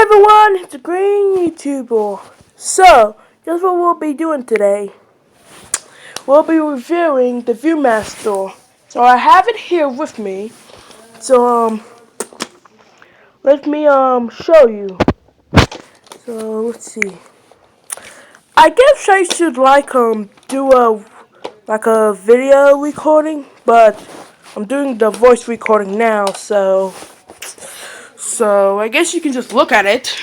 Everyone, it's a green YouTuber. So, guess what we'll be doing today? We'll be reviewing the ViewMaster. So I have it here with me. So let me show you. So let's see. I guess I should do a video recording, but I'm doing the voice recording now. So I guess you can just look at it.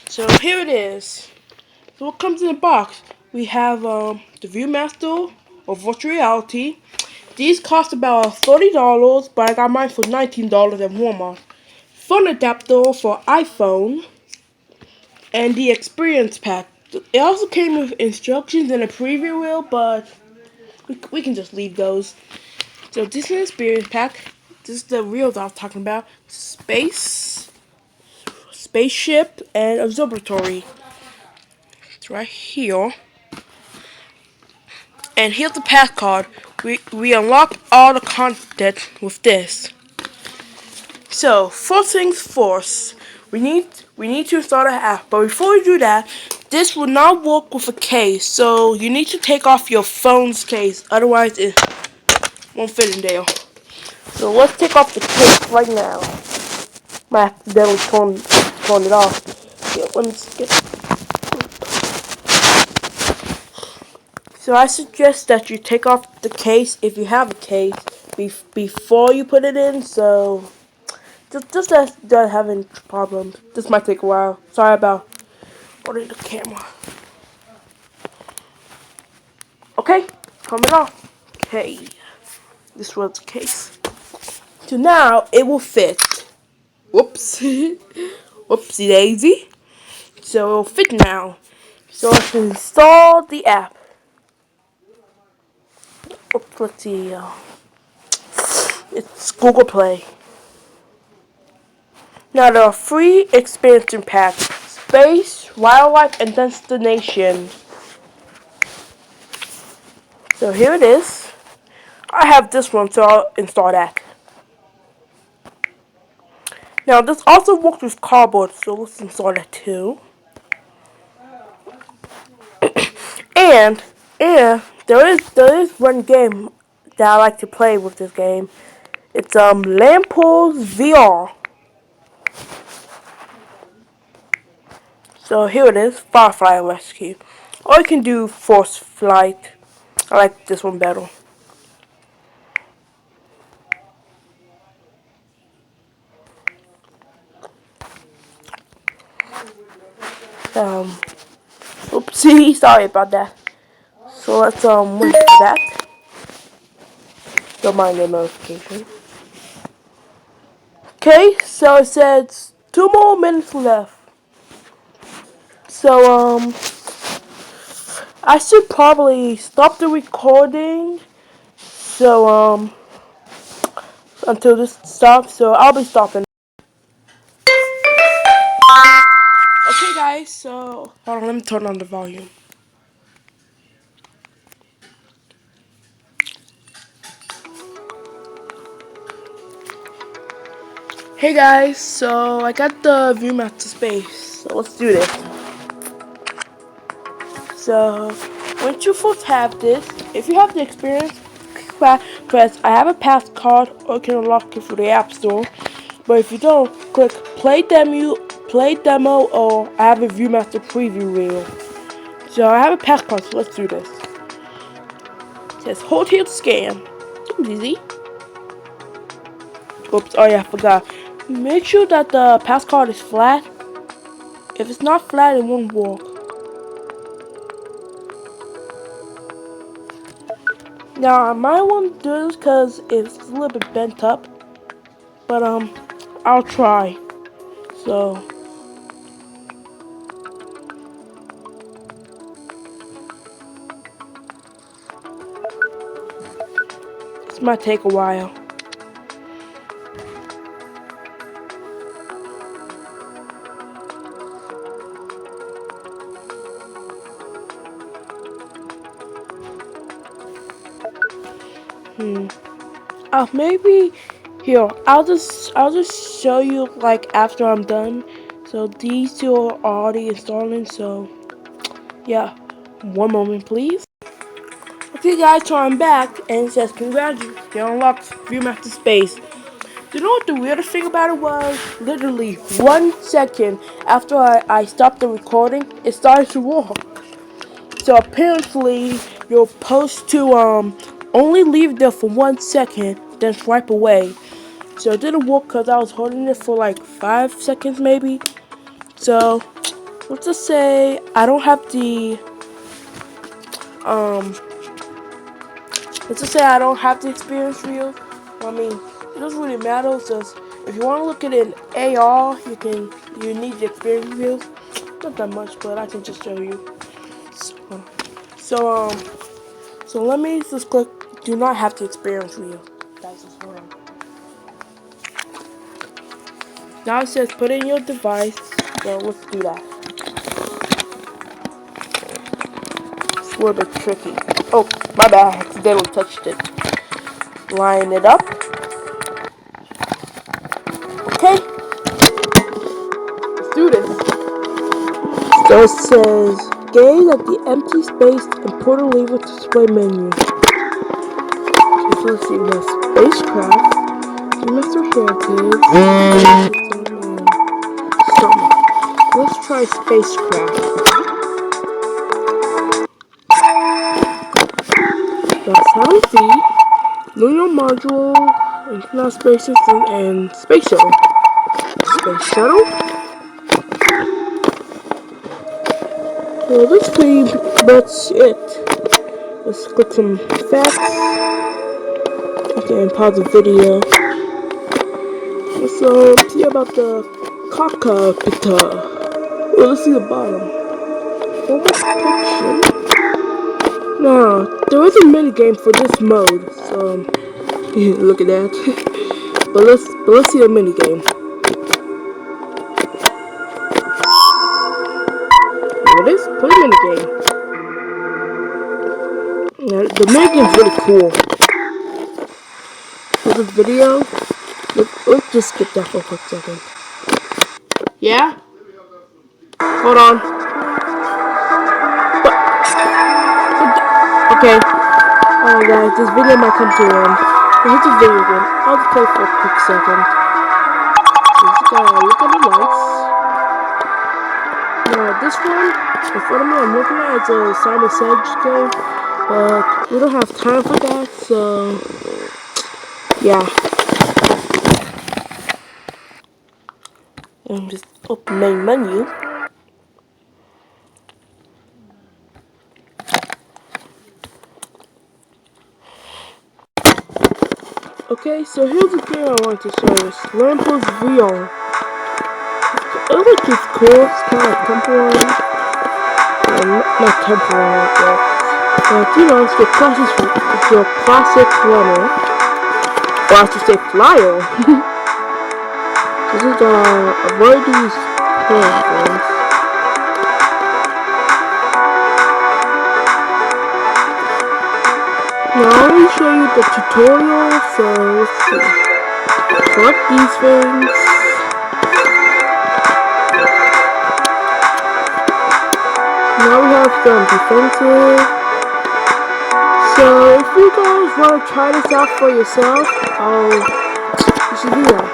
So here it is. So what comes in the box? We have the ViewMaster or virtual reality. These cost about $30, but I got mine for $19 at Walmart. Phone adapter for iPhone, and the experience pack. It also came with instructions and a preview reel, but we can just leave those. So this is an experience pack. This is the reels I was talking about. Spaceship, and observatory. It's right here. And here's the pass card. We unlock all the content with this. So first things first, we need to install the app. But before we do that, this will not work with a case. So you need to take off your phone's case, otherwise it won't fit in there. So let's take off the case right now. I accidentally turn it off. Here, let me just get. So I suggest that you take off the case if you have a case before you put it in. So just as you're having problems, this might take a while. Sorry about holding the camera. Okay, coming off. Okay, this was the case. So now it will fit. Whoops, whoopsie daisy. So it will fit now. So let's install the app. Oops, let's see. It's Google Play. Now there are three expansion packs: Space, Wildlife, and Destination. So here it is. I have this one, so I'll install that. Now this also works with cardboard, so let's install that too. and there is one game that I like to play with this game. It's Lampools VR. So here it is, Firefly Rescue. Or you can do Force Flight. I like this one better. Oopsie, sorry about that. So let's wait for that. Don't mind the notification. Okay, so it says 2 more minutes left. So I should probably stop the recording. So until this stops. So I'll be stopping. Okay, guys. So hold on, let me turn on the volume. Hey guys, so I got the ViewMaster space, so let's do this. So, once you first have this, if you have the experience, press I have a pass card or you can unlock it through the App Store. But if you don't, click play demo, or I have a ViewMaster preview reel. So I have a pass card, so let's do this. It says hold here to scan. Seems easy. Oops, oh yeah, I forgot. Make sure that the pass card is flat. If it's not flat, it won't work. Now I might want to do this because it's a little bit bent up, but I'll try. So this might take a while. Maybe here I'll just show you like after I'm done. So these two are already installing, so yeah. One moment please. Okay guys, so I'm back and it says congratulations, you unlocked ViewMaster Space. You know what the weirdest thing about it was? Literally 1 second after I stopped the recording, it started to walk. So apparently you're supposed to only leave there for 1 second, then swipe away. So it didn't work because I was holding it for like 5 seconds maybe. So let's just say I don't have the experience reel. I mean, it doesn't really matter. Just if you want to look at it in AR, you need the experience reel. Not that much, but I can just show you. So, so let me just click. Do not have the experience reel. That's just hold on. Now it says put in your device. So let's do that. It's a little bit tricky. Oh, my bad. I accidentally touched it. Line it up. Okay. Let's do this. So it says gaze at the empty space and put a lever to display menu. Okay, so let's see. We have spacecraft, ViewMaster heritage, summer. Let's try spacecraft. That's how we see lunar module, international space system, and space shuttle. Space shuttle. Well, that's pretty much it. Let's click some facts. Okay, and pause the video. So, see about the cockpit. Well, let's see the bottom. Now, there is a mini game for this mode, so look at that. but let's see the mini game. There it is. Play mini game. Now, the mini game's really cool. For the video, let's just skip that for a quick second. Yeah? Hold on. Okay. Alright guys, this video might come to an end. Here's the video again. I'll just play for a quick second. So just gotta look at the lights. Now this one, in front of me I'm looking at, it's a Simon Says game. But we don't have time for that, so yeah. And just open main menu. Okay, so here's the game I want to show you. Lamppost VR. It looks just cool. It's kind of like temporary. Not temporary, but you know, it's your classic runner. Or I should say flyer. This is avoid these things. Now I will show you the tutorial, so let's see. Select these things. Now we have some defensive. So if you guys want to try this out for yourself, you should do that.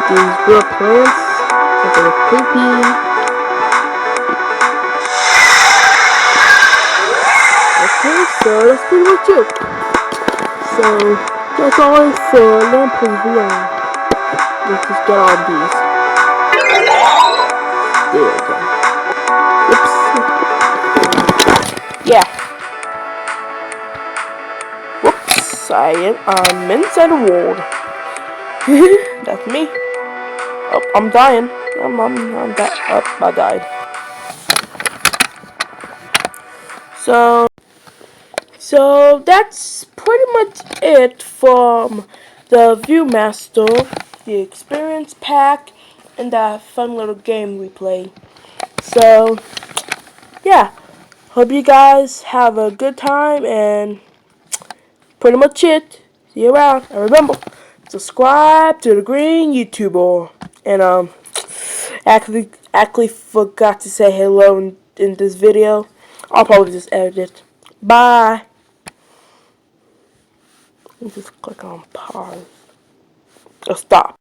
These real plants, something creepy. Okay, so that's pretty much it. So that's all for Lamppost VR. Let's just get all these. There we go. Oops. Yeah. Whoops. I'm inside the world. That's me. Oh, I'm dying. I died. So that's pretty much it from the ViewMaster, the experience pack, and that fun little game we play. So yeah, hope you guys have a good time, and pretty much it. See you around, and remember, subscribe to the green YouTuber. And actually forgot to say hello in this video. I'll probably just edit it. Bye. Just click on pause. Or stop.